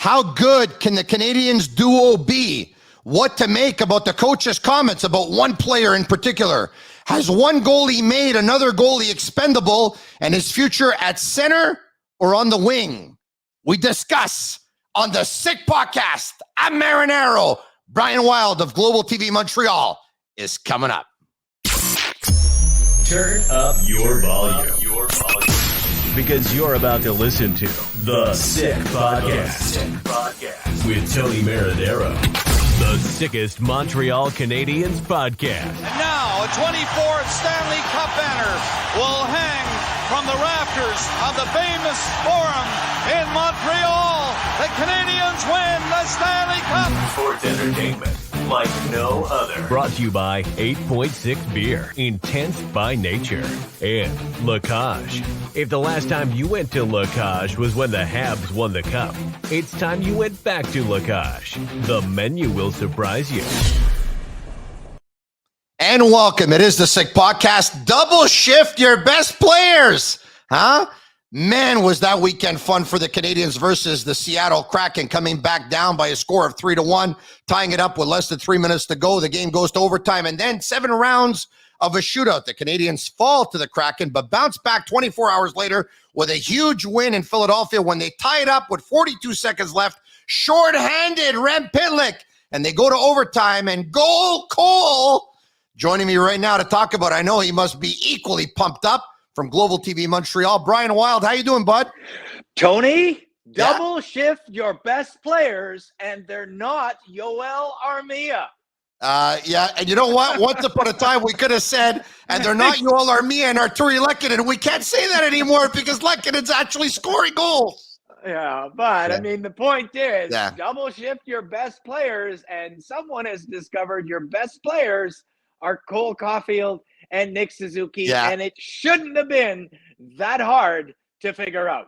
How good can the Canadiens duo be? What to make about the coach's comments about one player in particular? Has one goalie made another goalie expendable, and his future at center or on the wing? We discuss on the Sick Podcast. I'm Marinero. Brian Wild of Global TV Montreal is coming up. Turn up your volume. Because you're about to listen to The Sick Podcast with Tony Marinero. The sickest Montreal Canadiens podcast. And now a 24th Stanley Cup banner will hang from the rafters of the famous Forum in Montreal. The Canadiens win the Stanley Cup. Sports entertainment like no other. Brought to you by 8.6 Beer, intense by nature, and La Cage. If the last time you went to La Cage was when the Habs won the cup, it's time you went back to La Cage. The menu will surprise you. And welcome. It is the Sick Podcast. Double shift your best players. Huh? Man, was that weekend fun for the Canadiens versus the Seattle Kraken, coming back down by a score of 3-1, tying it up with less than 3 minutes to go. The game goes to overtime, and then 7 rounds of a shootout. The Canadiens fall to the Kraken, but bounce back 24 hours later with a huge win in Philadelphia when they tie it up with 42 seconds left, shorthanded Rem Pitlick, and they go to overtime, and goal Cole joining me right now to talk about it. I know he must be equally pumped up, from Global TV Montreal, Brian Wild. How you doing, bud? Tony, double shift your best players, and they're not Yoel Armia. Yeah, and you know what? Once upon a time, we could have said, and they're not Yoel Armia and Arturi Lehkonen. We can't say that anymore because Lehkonen's actually scoring goals. Yeah, but I mean, the point is, double shift your best players, and someone has discovered your best players are Cole Caulfield and Nick Suzuki, and it shouldn't have been that hard to figure out.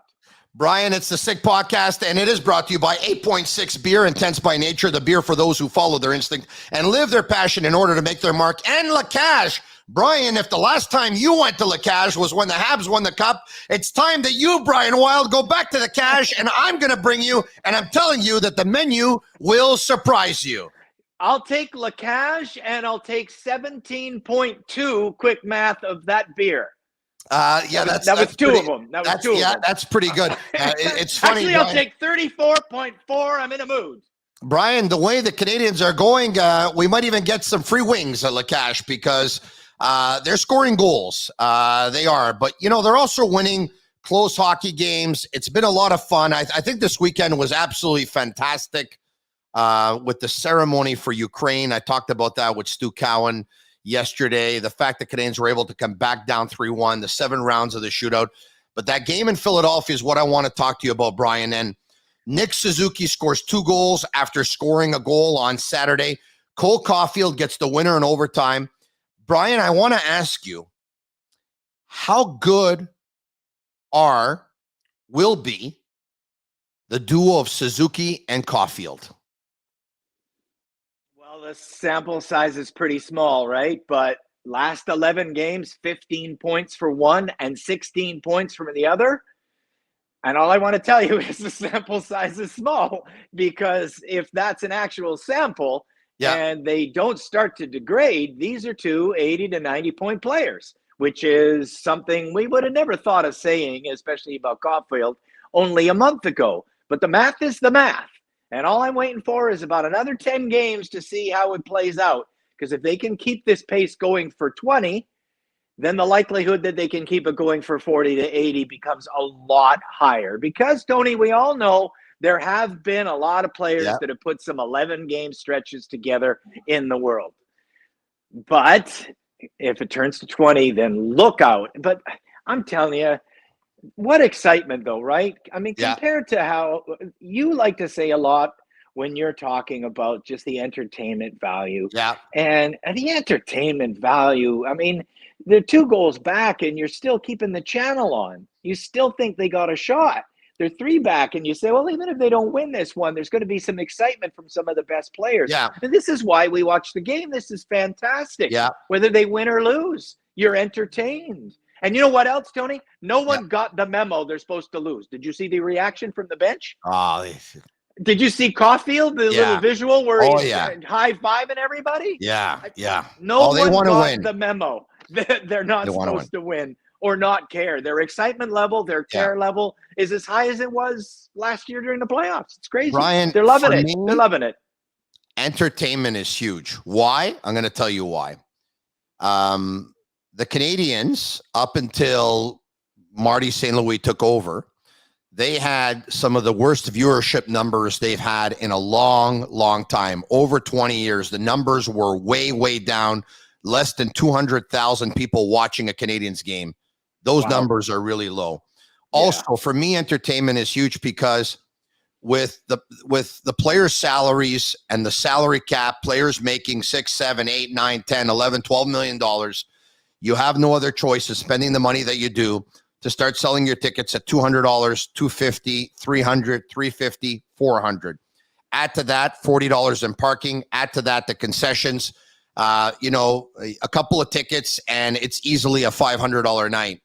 Brian, it's the Sick Podcast, and it is brought to you by 8.6 Beer, intense by nature, the beer for those who follow their instinct and live their passion in order to make their mark, and La Cage. Brian, if the last time you went to La Cage was when the Habs won the Cup, it's time that you, Brian Wild, go back to La Cage, and I'm going to bring you, and I'm telling you that the menu will surprise you. I'll take La Cage, and I'll take 17.2 quick math of that beer. That was two of them. That's pretty good. It's funny. Actually, I'll take 34.4. I'm in a mood. Brian, the way the Canadiens are going, we might even get some free wings at La Cage because they're scoring goals. They are. But, you know, they're also winning close hockey games. It's been a lot of fun. I think this weekend was absolutely fantastic. With the ceremony for Ukraine. I talked about that with Stu Cowan yesterday. The fact that Canadiens were able to come back down 3-1, the 7 rounds of the shootout. But that game in Philadelphia is what I want to talk to you about, Brian. And Nick Suzuki scores 2 goals after scoring a goal on Saturday. Cole Caulfield gets the winner in overtime. Brian, I want to ask you, how good will be the duo of Suzuki and Caulfield? The sample size is pretty small, right? But last 11 games, 15 points for one and 16 points from the other. And all I want to tell you is the sample size is small, because if that's an actual sample and they don't start to degrade, these are 2 80 to 90 point players, which is something we would have never thought of saying, especially about Caulfield, only a month ago. But the math is the math. And all I'm waiting for is about another 10 games to see how it plays out. Because if they can keep this pace going for 20, then the likelihood that they can keep it going for 40 to 80 becomes a lot higher. Because, Tony, we all know there have been a lot of players that have put some 11-game stretches together in the world. But if it turns to 20, then look out. But I'm telling you, what excitement, though, right? I mean, compared to how you like to say a lot when you're talking about just the entertainment value. Yeah. And the entertainment value, I mean, they're 2 goals back and you're still keeping the channel on. You still think they got a shot. They're 3 back and you say, well, even if they don't win this one, there's going to be some excitement from some of the best players. Yeah. And this is why we watch the game. This is fantastic. Yeah. Whether they win or lose, you're entertained. And you know what else, Tony? No one got the memo they're supposed to lose. Did you see the reaction from the bench? Oh, Did you see Caulfield, the little visual where he's high-fiving everybody? Yeah. No they one want to got win. the memo. They're not supposed to win or not care. Their excitement level, their care level is as high as it was last year during the playoffs. It's crazy. Brian, they're loving it. Me, they're loving it. Entertainment is huge. Why? I'm going to tell you why. The Canadiens, up until Marty St. Louis took over, they had some of the worst viewership numbers they've had in a long, long time. Over 20 years, the numbers were way, way down. Less than 200,000 people watching a Canadiens game. Those numbers are really low. Also, for me, entertainment is huge because with the players' salaries and the salary cap, players making $6, $7, $8, $9, $10, $11, $12 million, you have no other choice of spending the money that you do to start selling your tickets at $200, $250, $300, $350, $400. Add to that $40 in parking. Add to that the concessions. A couple of tickets, and it's easily a $500 night.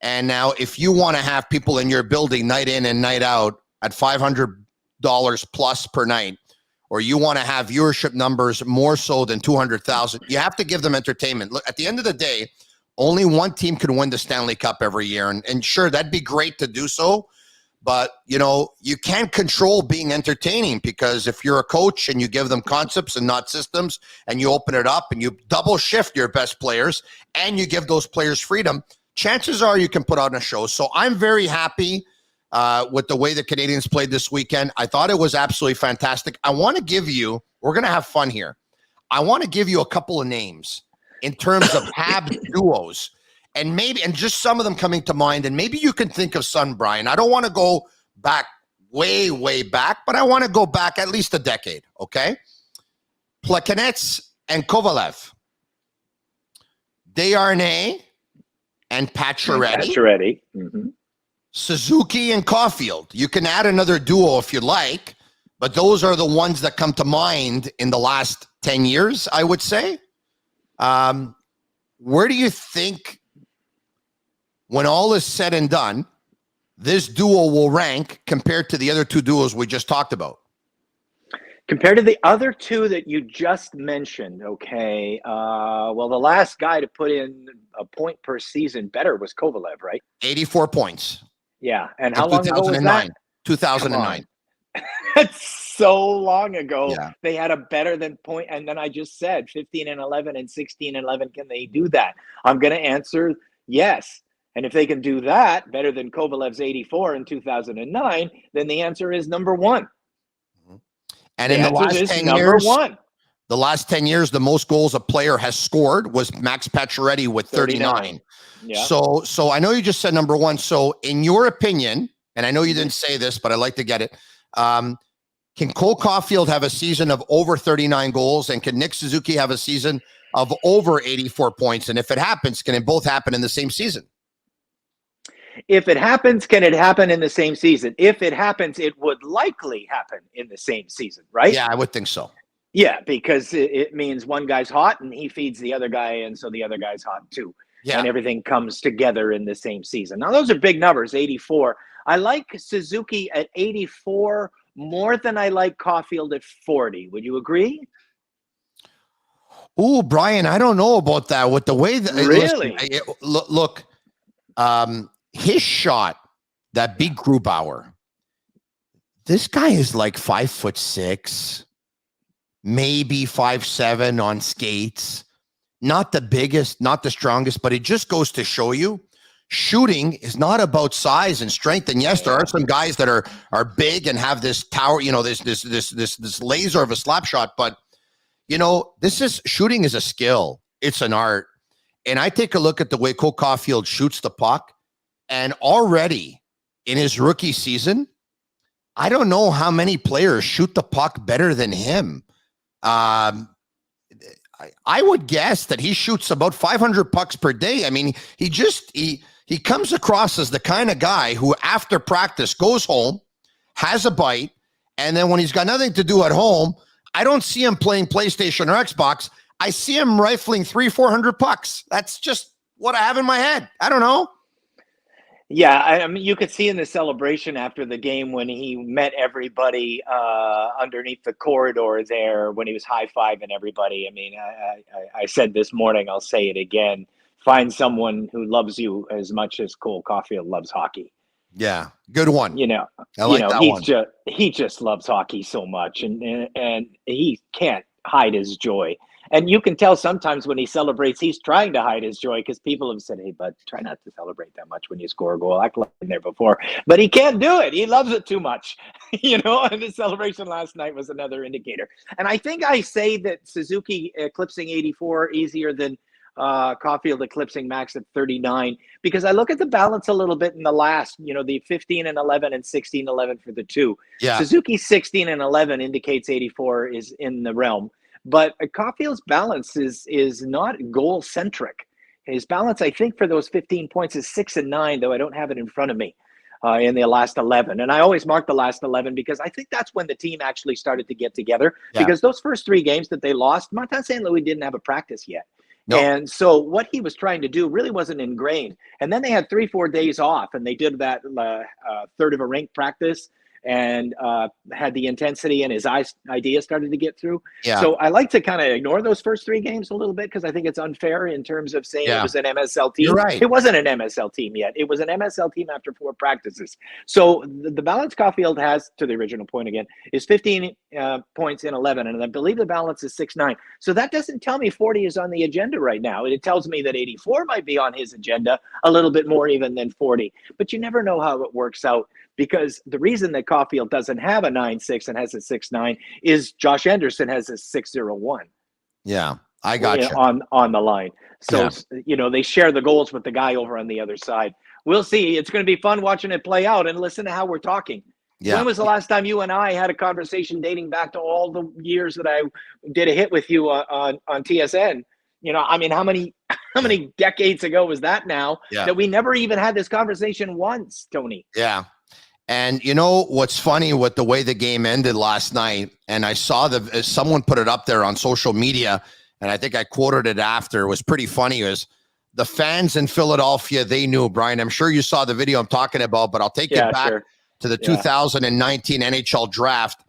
And now, if you want to have people in your building night in and night out at $500 plus per night, or you want to have viewership numbers more so than 200,000, you have to give them entertainment. Look, at the end of the day, only one team can win the Stanley Cup every year. And sure, that'd be great to do so. But, you can't control being entertaining, because if you're a coach and you give them concepts and not systems, and you open it up and you double shift your best players and you give those players freedom, chances are you can put on a show. So I'm very happy with the way the Canadiens played this weekend. I thought it was absolutely fantastic. I want to give you, we're going to have fun here. I want to give you a couple of names in terms of Habs duos. And just some of them coming to mind, and maybe you can think of some, Brian. I don't want to go back way, way back, but I want to go back at least a decade, okay? Plekanec and Kovalev. Desharnais and Pacioretty. Mm-hmm. Suzuki and Caulfield. You can add another duo if you like, but those are the ones that come to mind in the last 10 years, I would say. Where do you think, when all is said and done, this duo will rank compared to the other two duos we just talked about? Compared to the other two that you just mentioned, okay. The last guy to put in a point per season better was Kovalev, right? 84 points. Yeah, and how long ago was that? 2009. That's so long ago. Yeah. They had a better than point, and then I just said 15 and 11 and 16 and 11. Can they do that? I'm going to answer yes. And if they can do that better than Kovalev's 84 in 2009, then the answer is number one. And in the last 10 years, the last 10 years, the most goals a player has scored was Max Pacioretty with 39. Yeah. So I know you just said number one. So in your opinion, and I know you didn't say this, but I'd like to get it. Can Cole Caulfield have a season of over 39 goals? And can Nick Suzuki have a season of over 84 points? And if it happens, can it both happen in the same season? If it happens, can it happen in the same season? If it happens, it would likely happen in the same season, right? Yeah, I would think so. Yeah, because it means one guy's hot and he feeds the other guy, and so the other guy's hot too. Yeah. And everything comes together in the same season. Now, those are big numbers, 84. I like Suzuki at 84 more than I like Caulfield at 40. Would you agree? Ooh, Brian, I don't know about that. With the way that really, look, his shot that beat Grubauer. This guy is like 5'6", maybe 5'7" on skates. Not the biggest, not the strongest, but it just goes to show you, shooting is not about size and strength. And yes, there are some guys that are big and have this tower, this laser of a slap shot. But shooting is a skill. It's an art. And I take a look at the way Cole Caulfield shoots the puck, and already in his rookie season, I don't know how many players shoot the puck better than him. I would guess that he shoots about 500 pucks per day. I mean, he comes across as the kind of guy who after practice goes home, has a bite, and then when he's got nothing to do at home, I don't see him playing PlayStation or Xbox. I see him rifling 300-400 pucks. That's just what I have in my head. I don't know. Yeah, I mean, you could see in the celebration after the game when he met everybody underneath the corridor there, when he was high-fiving everybody. I mean, I said this morning, I'll say it again. Find someone who loves you as much as Cole Caulfield loves hockey. Yeah, good one. You know, I like that one. he just loves hockey so much, and he can't hide his joy. And you can tell sometimes when he celebrates, he's trying to hide his joy because people have said, "Hey, bud, try not to celebrate that much when you score a goal." I've been there before, but he can't do it. He loves it too much, And the celebration last night was another indicator. And I think I say that Suzuki eclipsing 84 easier than Caulfield eclipsing Max at 39 because I look at the balance a little bit in the last, the 15 and 11 and 16-11 for the two. Yeah. Suzuki 16 and 11 indicates 84 is in the realm. But Caulfield's balance is not goal centric. His balance, I think, for those 15 points is 6 and 9, though I don't have it in front of me in the last 11. And I always mark the last 11 because I think that's when the team actually started to get together. Yeah. Because those first 3 games that they lost, Martin St. Louis didn't have a practice yet. Nope. And so what he was trying to do really wasn't ingrained. And then they had 3-4 days off, and they did that third of a rink practice and had the intensity, and his idea started to get through. Yeah. So I like to kind of ignore those first 3 games a little bit because I think it's unfair in terms of saying it was an MSL team. You're right. It wasn't an MSL team yet. It was an MSL team after 4 practices. So the balance Caulfield has, to the original point again, is 15 points in 11, and I believe the balance is 6-9. So that doesn't tell me 40 is on the agenda right now. It tells me that 84 might be on his agenda a little bit more even than 40. But you never know how it works out. Because the reason that Caulfield doesn't have a 9-6 and has a 6-9 is Josh Anderson has a 6-0-1. Yeah, I got you. On the line. So, they share the goals with the guy over on the other side. We'll see. It's going to be fun watching it play out, and listen to how we're talking. Yeah. When was the last time you and I had a conversation dating back to all the years that I did a hit with you on TSN? I mean, how many decades ago was that now that we never even had this conversation once, Tony? Yeah. And what's funny with the way the game ended last night, and I saw someone put it up there on social media, and I think I quoted it after, it was pretty funny, is the fans in Philadelphia, they knew, Brian, I'm sure you saw the video I'm talking about, but I'll take it back to the 2019 NHL draft.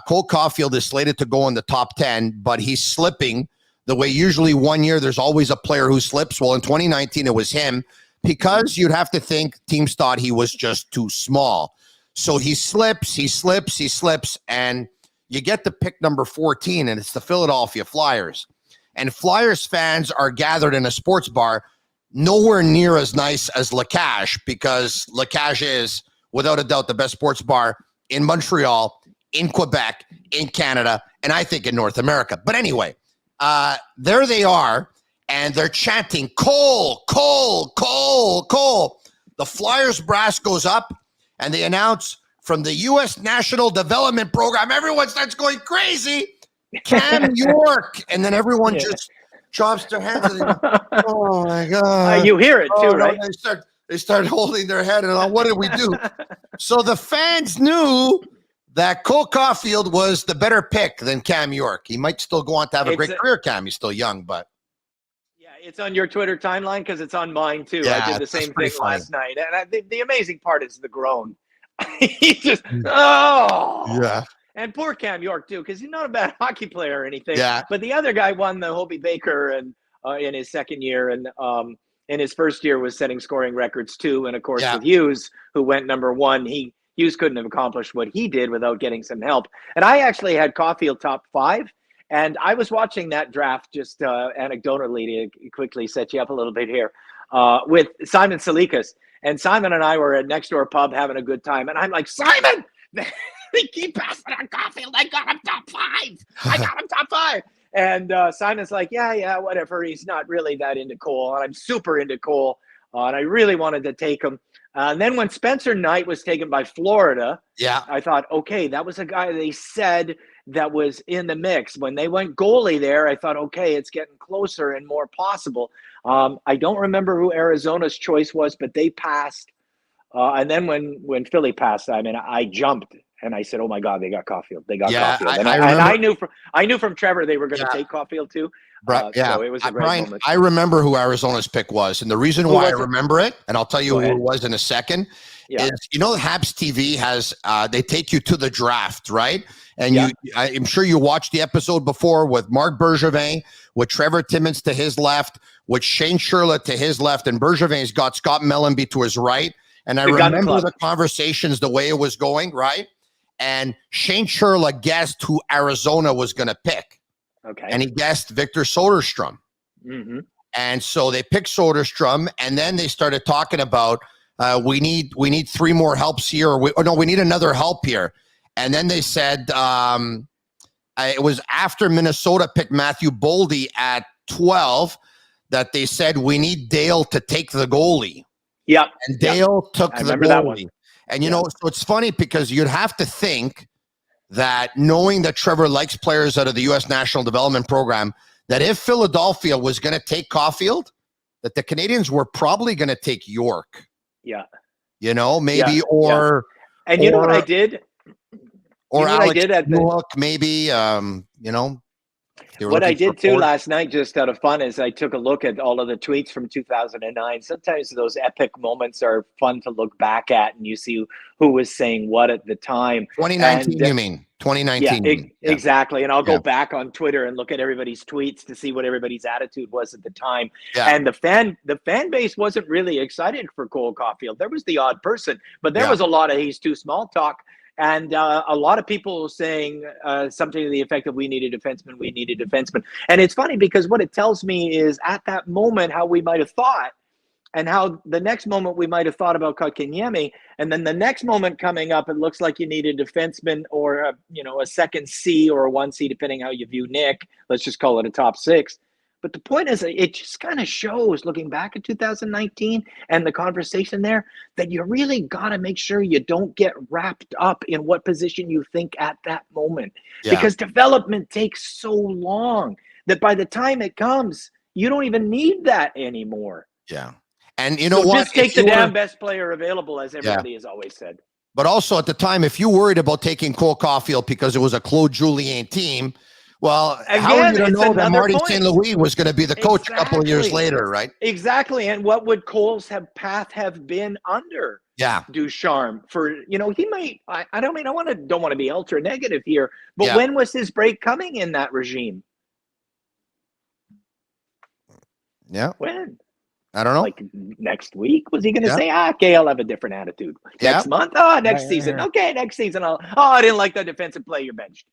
Cole Caulfield is slated to go in the top 10, but he's slipping the way usually one year there's always a player who slips. Well, in 2019, it was him. Because you'd have to think teams thought he was just too small. So he slips, and you get to pick number 14, and it's the Philadelphia Flyers. And Flyers fans are gathered in a sports bar nowhere near as nice as La Cage, because La Cage is, without a doubt, the best sports bar in Montreal, in Quebec, in Canada, and I think in North America. But anyway, there they are. And they're chanting, Cole, Cole, Cole, Cole. The Flyers brass goes up, and they announce from the U.S. National Development Program, everyone starts going crazy, Cam York. And then everyone just drops their hands. And they go, oh, my God. You hear it, too, right? No, they start holding their head, and what did we do? So the fans knew that Cole Caulfield was the better pick than Cam York. He might still go on to have a great career, Cam. He's still young, but. It's on your Twitter timeline because it's on mine too. I did the same thing last night. And the amazing part is the groan. He just, Yeah. And poor Cam York too, because he's not a bad hockey player or anything. Yeah. But the other guy won the Hobie Baker and in his second year, and in his first year was setting scoring records too. And of course with Hughes, who went number 1, Hughes couldn't have accomplished what he did without getting some help. And I actually had Caulfield top 5. And I was watching that draft just anecdotally to quickly set you up a little bit here with Simon Salikas. And Simon and I were at next door pub having a good time. And I'm like, Simon, they keep passing on Caulfield. I got him top 5. I got him top 5. And Simon's like, yeah, whatever. He's not really that into Cole. And I'm super into Cole. And I really wanted to take him. And then when Spencer Knight was taken by Florida, I thought, okay, that was a guy they said that was in the mix. When they went goalie there, I thought, okay, it's getting closer and more possible. I don't remember who Arizona's choice was, but they passed. And then when Philly passed, I mean, I jumped And I said, "Oh my God, they got Caulfield. They got Yeah, Caulfield." And I remember. I knew from Trevor they were going to take Caulfield too. So it was a great Brian, moment. I remember who Arizona's pick was, and the reason why I remember it, and I'll tell you who it was in a second, is Habs TV has they take you to the draft, right? And I'm sure you watched the episode before with Marc Bergevin, with Trevor Timmins to his left, with Shane Sherla to his left, and Bergevin's got Scott Mellenby to his right. And I remember the conversations, the way it was going, right? And Shane Sherla guessed who Arizona was going to pick. Okay. And he guessed Victor Soderstrom. Mm-hmm. And so they picked Soderstrom, and then they started talking about we need 3 more helps here. Or we need another help here. And then they said it was after Minnesota picked Matthew Boldy at 12 that they said we need Dale to take the goalie. Yep. And Dale took the goalie. That one. And, you know, so it's funny because you'd have to think that knowing that Trevor likes players out of the U.S. National Development Program, that if Philadelphia was going to take Caulfield, that the Canadiens were probably going to take York. Yeah. You know, maybe, or... And you know what I did? Or Alex Newhook, maybe, you know. What I did too last night, just out of fun, is I took a look at all of the tweets from 2009. Sometimes those epic moments are fun to look back at, and you see who was saying what at the time. 2019, you mean? 2019. Yeah, exactly. And I'll go back on Twitter and look at everybody's tweets to see what everybody's attitude was at the time. Yeah. And the fan base wasn't really excited for Cole Caulfield. There was the odd person, but there was a lot of he's too small talk. And a lot of people saying something to the effect of we need a defenseman. And it's funny because what it tells me is at that moment how we might have thought, and how the next moment we might have thought about Kotkaniemi, and then the next moment coming up, it looks like you need a defenseman or a second C or a 1C, depending how you view Nick. Let's just call it a top 6. But the point is, it just kind of shows, looking back at 2019 and the conversation there, that you really got to make sure you don't get wrapped up in what position you think at that moment. Yeah. Because development takes so long that by the time it comes, you don't even need that anymore. Yeah. And you know what? Just take the damn best player available, as everybody has always said. But also at the time, if you worried about taking Cole Caulfield because it was a Claude Julien team, well, again, how are you going to know that Marty St. Louis was going to be the coach a couple of years later, right? Exactly. And what would Cole's path have been under Ducharme? For, he might, I don't want to be ultra negative here, but when was his break coming in that regime? Yeah. When? I don't know. Like next week? Was he going to say, okay, I'll have a different attitude. Next month? Next season. Okay, next season. I didn't like that defensive play, you're benched.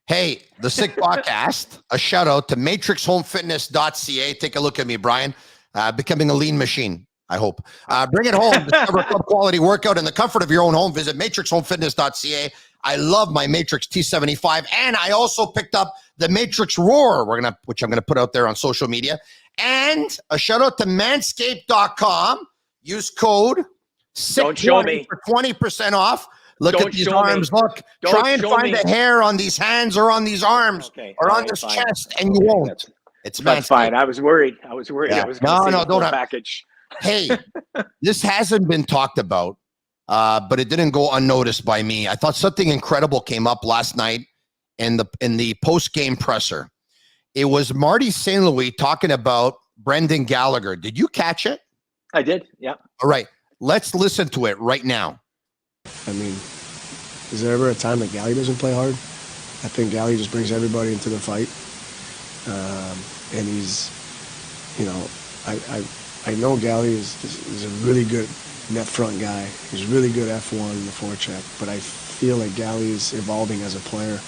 Hey, the Sick Podcast, a shout out to matrixhomefitness.ca. Take a look at me, Brian. Becoming a lean machine, I hope. Bring it home. Discover club quality workout in the comfort of your own home. Visit matrixhomefitness.ca. I love my Matrix T75, and I also picked up the Matrix Roar, which I'm going to put out there on social media. And a shout out to manscaped.com. Use code SICK20 for 20% off. Look at these arms. Look, try and find the hair on these hands or on these arms or on this chest, and you won't. That's fine. I was worried. I was going to see the full package. Hey, this hasn't been talked about, but it didn't go unnoticed by me. I thought something incredible came up last night in the post-game presser. It was Marty St. Louis talking about Brendan Gallagher. Did you catch it? I did, yeah. All right. Let's listen to it right now. I mean, is there ever a time that Gallagher doesn't play hard? I think Gallagher just brings everybody into the fight. And he's, I know Gallagher is a really good net front guy. He's really good F1 in the forecheck. But I feel like Gallagher is evolving as a player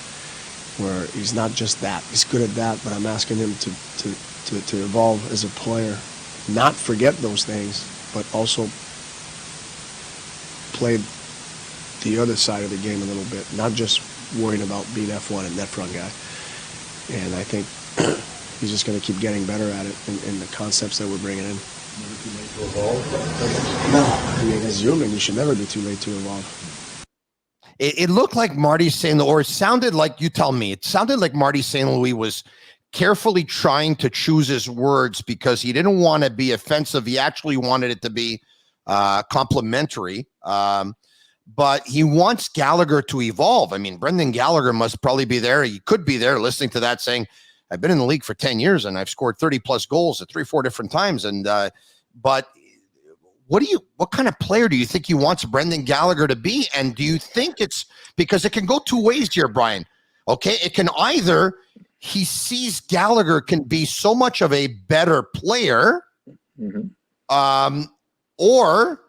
where he's not just that. He's good at that, but I'm asking him to evolve as a player. Not forget those things, but also play the other side of the game a little bit, not just worrying about being F1 and net front guy. And I think he's just going to keep getting better at it in the concepts that we're bringing in. Never too late to evolve? No, I mean, as human, you should never be too late to evolve. It looked like Marty St. Louis, or it sounded like, you tell me, it sounded like Marty St. Louis was carefully trying to choose his words because he didn't want to be offensive. He actually wanted it to be complimentary. but he wants Gallagher to evolve. I mean, Brendan Gallagher must probably be there. He could be there listening to that saying, I've been in the league for 10 years and I've scored 30 plus goals at 3-4 different times. And, but what kind of player do you think he wants Brendan Gallagher to be? And do you think it's because it can go two ways here, Brian? Okay. It can either he sees Gallagher can be so much of a better player, or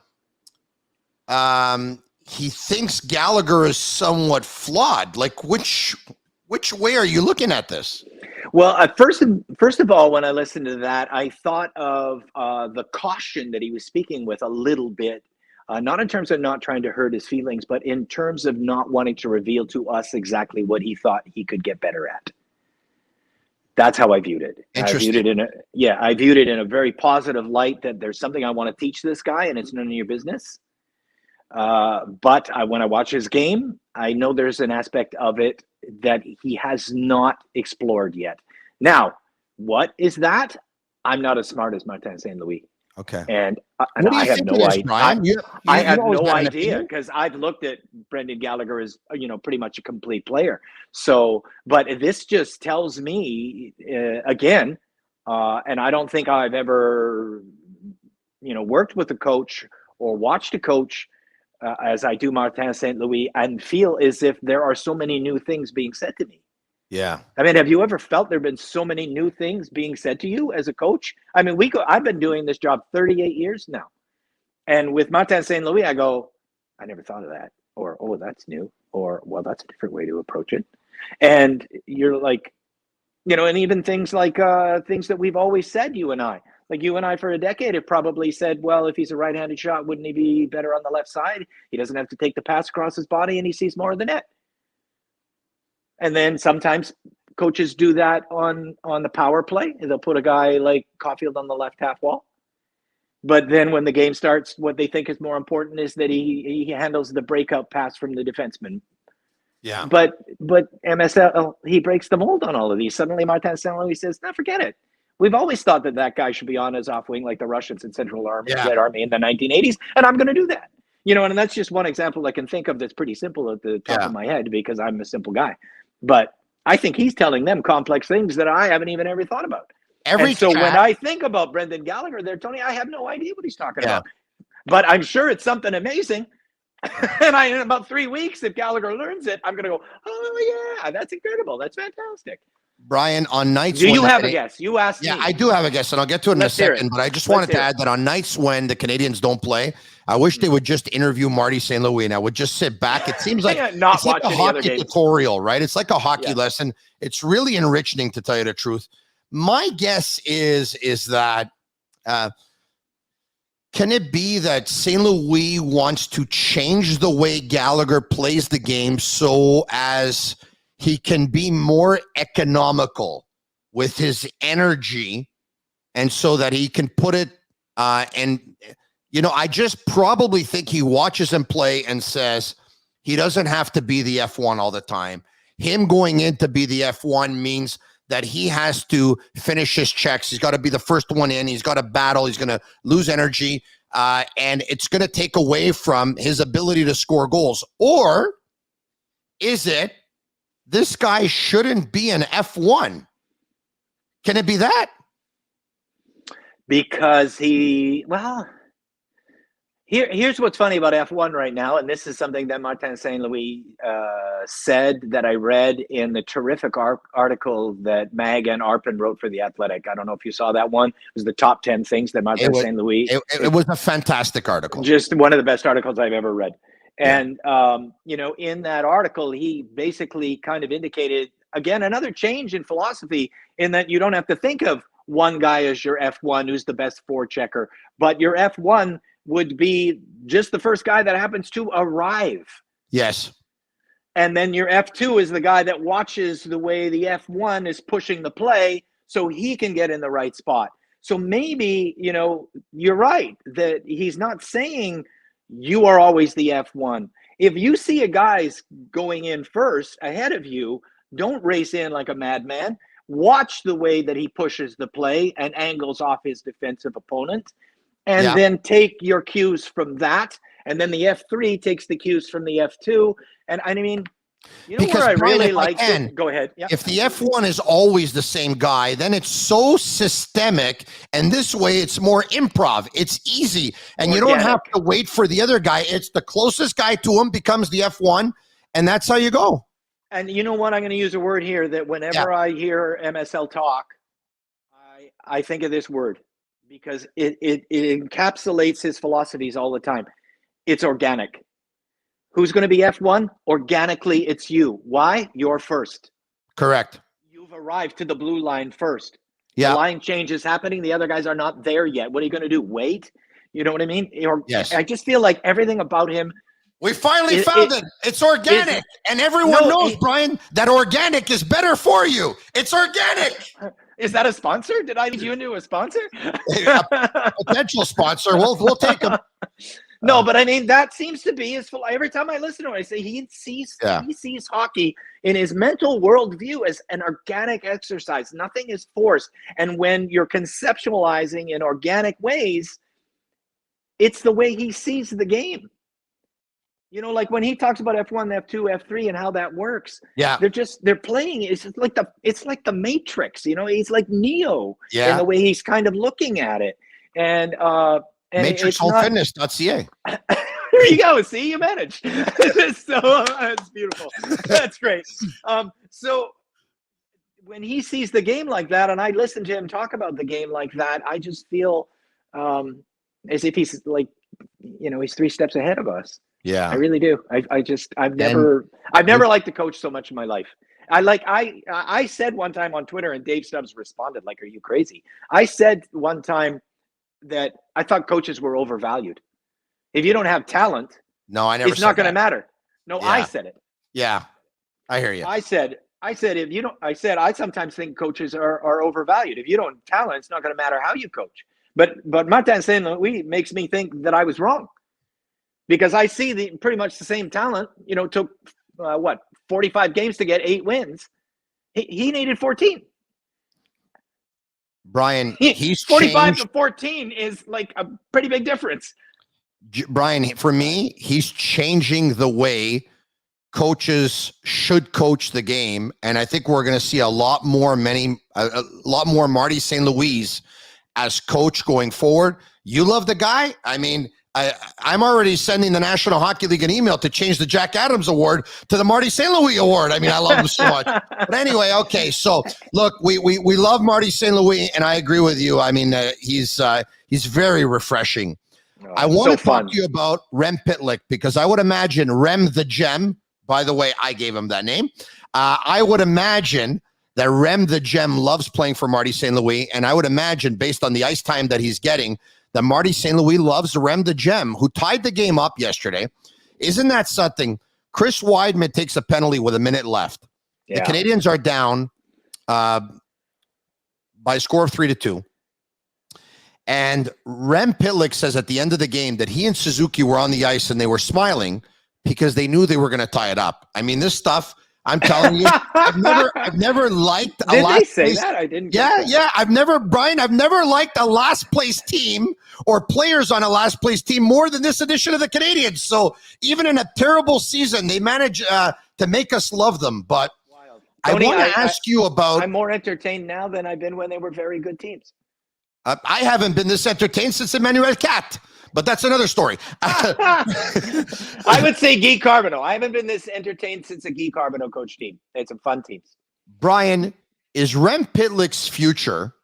he thinks Gallagher is somewhat flawed. Like which way are you looking at this? Well, first of all, when I listened to that, I thought of the caution that he was speaking with a little bit, not in terms of not trying to hurt his feelings, but in terms of not wanting to reveal to us exactly what he thought he could get better at. That's how I viewed it. I viewed it in a very positive light that there's something I want to teach this guy, and it's none of your business. But when I watch his game, I know there's an aspect of it that he has not explored yet. Now, what is that? I'm not as smart as Martin St. Louis. Okay. And I have no idea. I have no idea because I've looked at Brendan Gallagher as, pretty much a complete player. So, but this just tells me, again, and I don't think I've ever, worked with a coach or watched a coach as I do Martin St. Louis and feel as if there are so many new things being said to me. Yeah. I mean, have you ever felt there have been so many new things being said to you as a coach? I mean, I've been doing this job 38 years now. And with Martin St. Louis, I go, I never thought of that. Or, oh, that's new. Or, well, that's a different way to approach it. And you're like, and even things like things that we've always said, you and I. Like you and I for a decade have probably said, well, if he's a right-handed shot, wouldn't he be better on the left side? He doesn't have to take the pass across his body and he sees more of the net. And then sometimes coaches do that on the power play. They'll put a guy like Caulfield on the left half wall. But then when the game starts, what they think is more important is that he handles the breakout pass from the defenseman. Yeah. But MSL, he breaks the mold on all of these. Suddenly Martin St. Louis says, no, forget it. We've always thought that guy should be on his off wing like the Russians in Central Army, Red Army in the 1980s, and I'm going to do that. And that's just one example I can think of that's pretty simple at the top of my head because I'm a simple guy. But I think he's telling them complex things that I haven't even ever thought about. So when I think about Brendan Gallagher there, Tony, I have no idea what he's talking about. But I'm sure it's something amazing. And in about 3 weeks, if Gallagher learns it, I'm going to go, oh, yeah, that's incredible. That's fantastic. Brian, on nights do you have a guess? You asked me. Yeah, I do have a guess, and I'll get to it in a second. But I just wanted to add that on nights when the Canadiens don't play, I wish they would just interview Marty St. Louis, and I would just sit back. It seems like it's like a hockey tutorial, right? It's like a hockey lesson. It's really enriching, to tell you the truth. My guess is that can it be that St. Louis wants to change the way Gallagher plays the game so as he can be more economical with his energy, and so that he can put it I just probably think he watches him play and says he doesn't have to be the F1 all the time. Him going in to be the F1 means that he has to finish his checks. He's got to be the first one in. He's got to battle. He's going to lose energy, and it's going to take away from his ability to score goals. Or is it this guy shouldn't be an F1? Can it be that? Because here's what's funny about F1 right now, and this is something that Martin St. Louis said that I read in the terrific article that Mag and Arpin wrote for The Athletic. I don't know if you saw that one. It was the top 10 things that Martin St. Louis... It was a fantastic article. Just one of the best articles I've ever read. And, in that article, he basically kind of indicated, again, another change in philosophy in that you don't have to think of one guy as your F1 who's the best forechecker, but your F1 would be just the first guy that happens to arrive. Yes. And then your F2 is the guy that watches the way the F1 is pushing the play so he can get in the right spot. So maybe, you're right that he's not saying you are always the F1. If you see a guy's going in first ahead of you, don't race in like a madman. Watch the way that he pushes the play and angles off his defensive opponent, and then take your cues from that And then the F3 takes the cues from the F2. And I mean, you know Because, where I Brian, really if I like can, it? Go ahead. Yeah. if the F1 is always the same guy, then it's so systemic, and this way it's more improv. It's easy, and you don't have to wait for the other guy. It's the closest guy to him becomes the F1, and that's how you go. And you know what? I'm going to use a word here that whenever I hear MSL talk, I think of this word because it encapsulates his philosophies all the time. It's organic. Who's going to be F1? Organically, it's you. Why? You're first. Correct. You've arrived to the blue line first. Yeah. The line change is happening. The other guys are not there yet. What are you going to do? Wait? You know what I mean? Yes. I just feel like everything about him. We finally found it. It's organic. And everyone knows, Brian, that organic is better for you. It's organic. Is that a sponsor? Did I lead you into a sponsor? A potential sponsor. We'll take them. No, but I mean, that seems to be his. Every time I listen to him, I say he sees hockey in his mental worldview as an organic exercise. Nothing is forced. And when you're conceptualizing in organic ways, it's the way he sees the game. You know, like when he talks about F1, F2, F3, and how that works. Yeah, they're playing. It's like the Matrix. You know, he's like Neo in the way he's kind of looking at it. And MatrixHomeFitness.ca. There you go. See, you managed. So that's beautiful. That's great. So when he sees the game like that, and I listen to him talk about the game like that, I just feel as if he's like, you know, he's 3 steps ahead of us. Yeah, I really do. I've never liked the coach so much in my life. I said one time on Twitter, and Dave Stubbs responded like, "Are you crazy?" I said one time that I thought coaches were overvalued. If you don't have talent, it's not going to matter. No, yeah. I said it. Yeah, I hear you. I said if you don't. I sometimes think coaches are overvalued. If you don't have talent, it's not going to matter how you coach. But Martin Saint-Louis makes me think that I was wrong. Because I see pretty much the same talent, you know, took 45 games to get 8 wins. He needed 14. Brian, he's 45 to 14 is like a pretty big difference. Brian, for me, he's changing the way coaches should coach the game, and I think we're going to see a lot more Marty St. Louis as coach going forward. You love the guy. I mean, I'm already sending the National Hockey League an email to change the Jack Adams Award to the Marty St. Louis Award. I mean, I love him so much. But anyway, okay. So look, we love Marty St. Louis, and I agree with you. I mean, he's very refreshing. I want to talk to you about Rem Pitlick, because I would imagine Rem the Gem. By the way, I gave him that name. I would imagine that Rem the Gem loves playing for Marty St. Louis, and I would imagine, based on the ice time that he's getting, that Marty St. Louis loves Rem the Gem, who tied the game up yesterday. Isn't that something? Chris Weidman takes a penalty with a minute left. Yeah. The Canadiens are down by a score of 3-2. And Rem Pitlick says at the end of the game that he and Suzuki were on the ice and they were smiling because they knew they were going to tie it up. I mean, this stuff, I'm telling you, I've never liked a last place. Did they say that? I didn't. Yeah. I've never liked a last place team or players on a last place team more than this edition of the Canadiens. So even in a terrible season, they manage to make us love them. But Tony, I want to ask you about. I'm more entertained now than I've been when they were very good teams. I haven't been this entertained since Emmanuel Cat. But that's another story. I would say Guy Carbonneau. I haven't been this entertained since a Guy Carbonneau coach team. It's some fun teams. Brian, is Rem Pitlick's future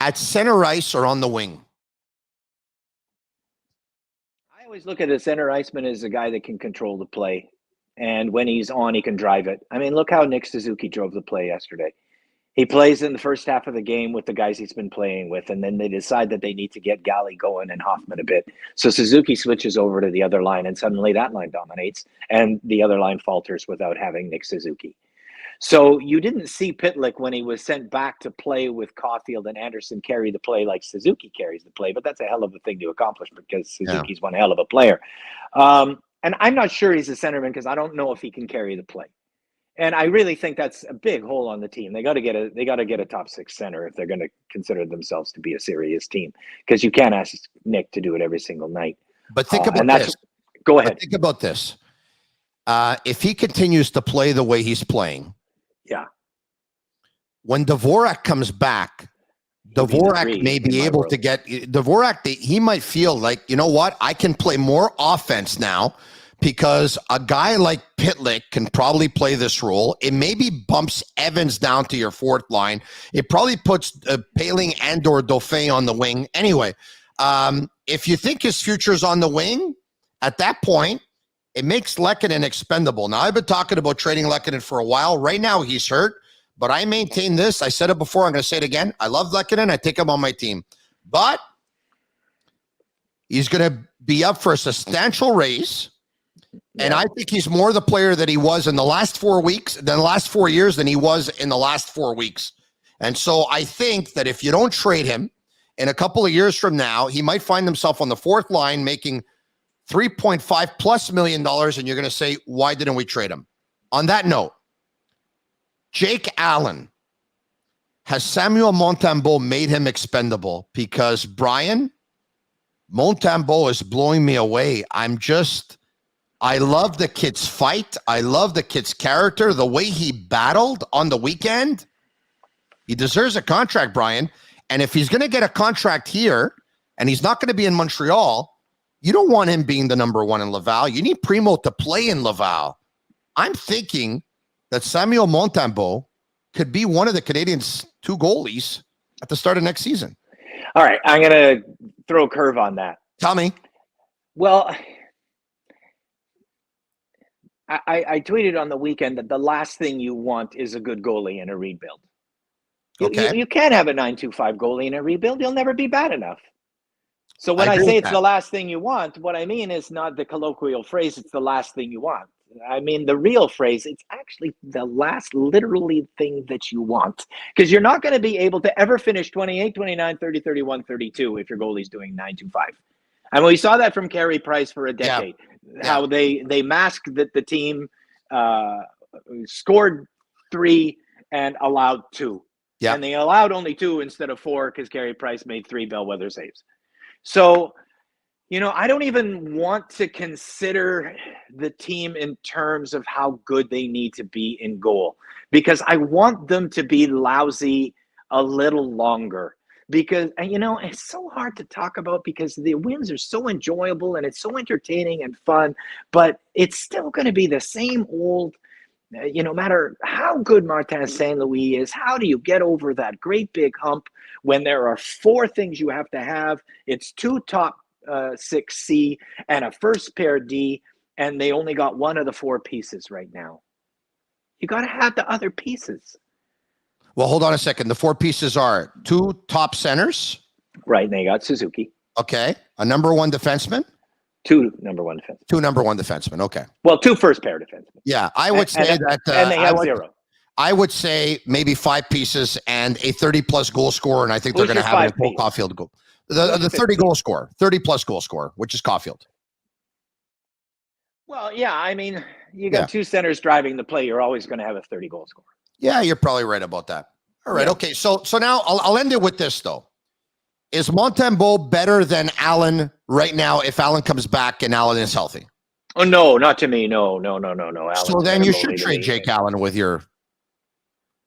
at center ice or on the wing? I always look at a center iceman as a guy that can control the play. And when he's on, he can drive it. I mean, look how Nick Suzuki drove the play yesterday. He plays in the first half of the game with the guys he's been playing with, and then they decide that they need to get Gallagher going and Hoffman a bit. So Suzuki switches over to the other line, and suddenly that line dominates, and the other line falters without having Nick Suzuki. So you didn't see Pitlick when he was sent back to play with Caulfield and Anderson carry the play like Suzuki carries the play, but that's a hell of a thing to accomplish because Suzuki's one hell of a player. And I'm not sure he's a centerman because I don't know if he can carry the play. And I really think that's a big hole on the team. They got to get a top 6 center if they're going to consider themselves to be a serious team, because you can't ask Nick to do it every single night. But think about this. Go ahead. But think about this. If he continues to play the way he's playing, Yeah. when Dvorak comes back, Dvorak may be able to get Dvorak. He might feel like, you know what? I can play more offense now because a guy like Pitlick can probably play this role. It maybe bumps Evans down to your fourth line. It probably puts Paling and/or Dauphin on the wing. Anyway, if you think his future's on the wing, at that point, it makes Lehkonen expendable. Now, I've been talking about trading Lehkonen for a while. Right now, he's hurt, but I maintain this. I said it before. I'm going to say it again. I love Lehkonen. I take him on my team. But he's going to be up for a substantial raise. And I think he's more the player that he was in the last 4 weeks, than the last 4 years than he was in the last 4 weeks. And so I think that if you don't trade him, in a couple of years from now, he might find himself on the fourth line making $3.5+ million, and you're going to say, why didn't we trade him? On that note, Jake Allen, has Samuel Montembeault made him expendable? Because Brian, Montembeault is blowing me away. I love the kid's fight. I love the kid's character. The way he battled on the weekend. He deserves a contract, Brian. And if he's going to get a contract here, and he's not going to be in Montreal, you don't want him being the number one in Laval. You need Primo to play in Laval. I'm thinking that Samuel Montembeault could be one of the Canadiens' 2 goalies at the start of next season. All right, I'm going to throw a curve on that. Tell me. Well, I tweeted on the weekend that the last thing you want is a good goalie in a rebuild. Okay. You can't have a 9.25 goalie in a rebuild. You'll never be bad enough. So when I say it's the last thing you want, what I mean is not the colloquial phrase, it's the last thing you want. I mean the real phrase, it's actually the last literally thing that you want. Because you're not going to be able to ever finish 28, 29, 30, 31, 32 if your goalie's doing 9.25. And we saw that from Carey Price for a decade. Yeah. How they masked that the team scored 3 and allowed 2. Yeah. And they allowed only 2 instead of 4 because Carey Price made 3 bellwether saves. So, I don't even want to consider the team in terms of how good they need to be in goal, because I want them to be lousy a little longer. Because, it's so hard to talk about because the wins are so enjoyable and it's so entertaining and fun, but it's still going to be the same old, no matter how good Martin St. Louis is, how do you get over that great big hump when there are 4 things you have to have? It's 2 top 6 C and a first pair D, and they only got 1 of the 4 pieces right now. You got to have the other pieces. Well, hold on a second. The 4 pieces are 2 top centers. Right, and they got Suzuki. Okay. A number 1 defenseman. 2 number 1 defensemen. 2 number 1 defensemen. Okay. Well, 2 first pair defensemen. Yeah, I would say that. And they have 0. I would say maybe 5 pieces and a 30+ goal scorer, and I think they're going to have a Cole Caulfield goal. The 30 goal scorer, 30+ goal scorer, which is Caulfield. Well, yeah, I mean, you got 2 centers driving the play. You're always going to have a 30 goal scorer. Yeah, you're probably right about that. All right, okay. So now I'll end it with this though. Is Montembeault better than Allen right now if Allen comes back and Allen is healthy? Oh no, not to me. No. Allen, so then you should trade Jake Allen with your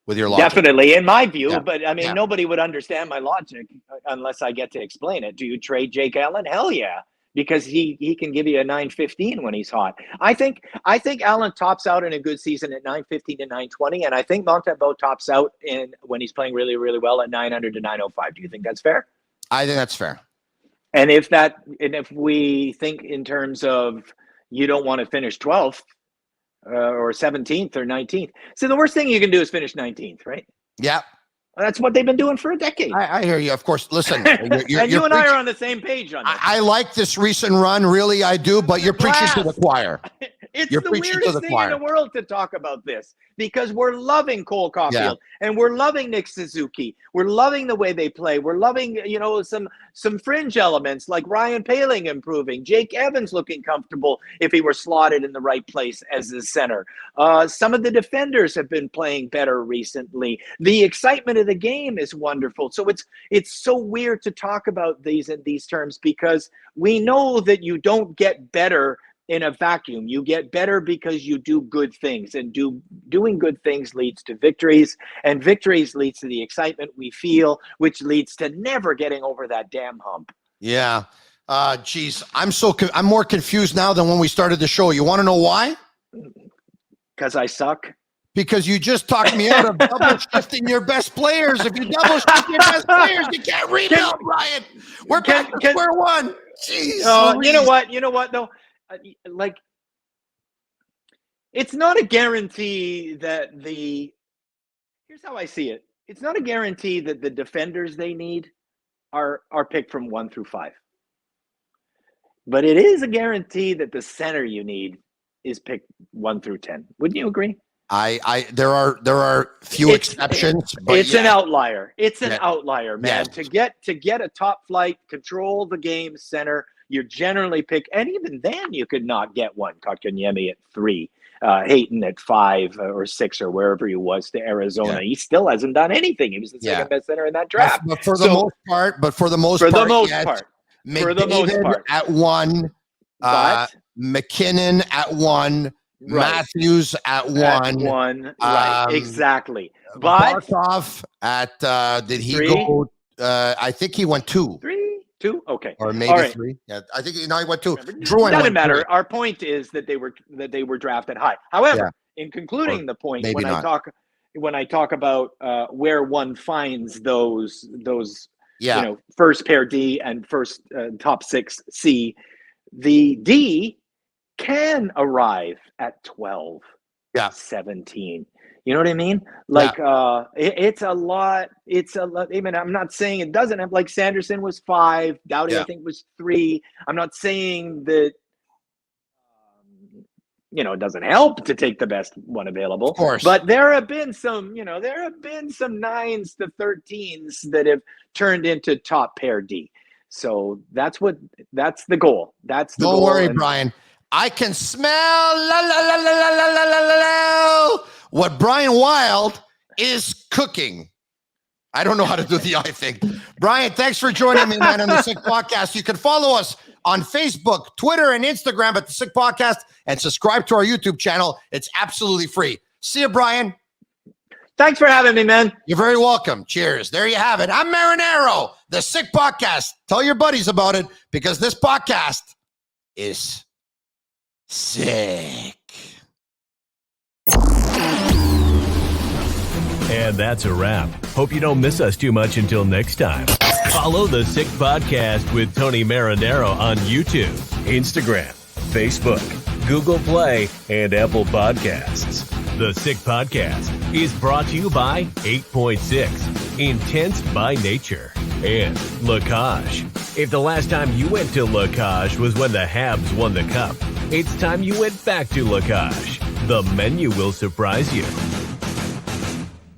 logic. Definitely, in my view. But I mean, nobody would understand my logic unless I get to explain it. Do you trade Jake Allen? Hell yeah. Because he can give you a 9.15 when he's hot. I think Allen tops out in a good season at 9.15 to 9.20, and I think Montembeault tops out when he's playing really, really well at 900 to 9.05. Do you think that's fair? I think that's fair. And if we think in terms of you don't want to finish 12th or 17th or 19th, so the worst thing you can do is finish 19th, right? Yeah. That's what they've been doing for a decade. I hear you. Of course. Listen, you're and you and I are on the same page on this. I like this recent run. Really, I do. But you're preaching to the choir. It's the weirdest thing in the world to talk about this because we're loving Cole Caulfield and we're loving Nick Suzuki. We're loving the way they play. We're loving, some fringe elements like Ryan Paling improving, Jake Evans looking comfortable if he were slotted in the right place as the center. Some of the defenders have been playing better recently. The excitement of the game is wonderful. So it's so weird to talk about these in these terms because we know that you don't get better in a vacuum. You get better because you do good things, and doing good things leads to victories, and victories leads to the excitement we feel, which leads to never getting over that damn hump. Yeah. Geez, I'm more confused now than when we started the show. You want to know why? Because I suck. Because you just talked me out of double shifting your best players. If you double shift your best players, you can't rebuild, Brian. We're back to square one. Jeez. You know what though? Like, it's not a guarantee that here's how I see it. It's not a guarantee that the defenders they need are picked from 1 through 5. But it is a guarantee that the center you need is picked 1 through 10. Wouldn't you agree? There are few exceptions, but it's an outlier. It's an outlier, man. Yeah. To get a top flight, control the game center, you generally pick, and even then you could not get one. Kotkaniemi at 3, Hayton at 5 or 6 or wherever he was to Arizona. Yeah. He still hasn't done anything. He was the second best center in that draft. But for the most part, McDavid at 1, McKinnon at 1. Right. Matthews at 1. Right, exactly. But Barkov at did he 3? go? I think he went 2. 2? Okay, or maybe 3. Yeah, I think he went 2. Drouin doesn't matter. 3. Our point is that they were drafted high. However, in concluding the point, when I talk about where one finds those first pair D and first top 6 C, the D can arrive at 12, 17. You know what I mean? Like, it's a lot. I mean, I'm not saying it doesn't have, like, Sanderson was 5. Doughty, I think, was 3. I'm not saying that, it doesn't help to take the best one available. Of course. But there have been some 9s to 13s that have turned into top pair D. So that's the goal. Don't worry, Brian. I can smell what Brian Wild is cooking. I don't know how to do the eye thing. Brian, thanks for joining me, man, on the Sick Podcast. You can follow us on Facebook, Twitter, and Instagram at the Sick Podcast, and subscribe to our YouTube channel. It's absolutely free. See you, Brian. Thanks for having me, man. You're very welcome. Cheers. There you have it. I'm Marinero, the Sick Podcast. Tell your buddies about it, because this podcast is sick. And that's a wrap. Hope you don't miss us too much until next time. Follow the Sick Podcast with Tony Marinero on YouTube, Instagram, Facebook, Google Play, and Apple Podcasts. The Sick Podcast is brought to you by 8.6, Intense by Nature, and Lacage. If the last time you went to Lacage was when the Habs won the Cup, it's time you went back to Lacage. The menu will surprise you.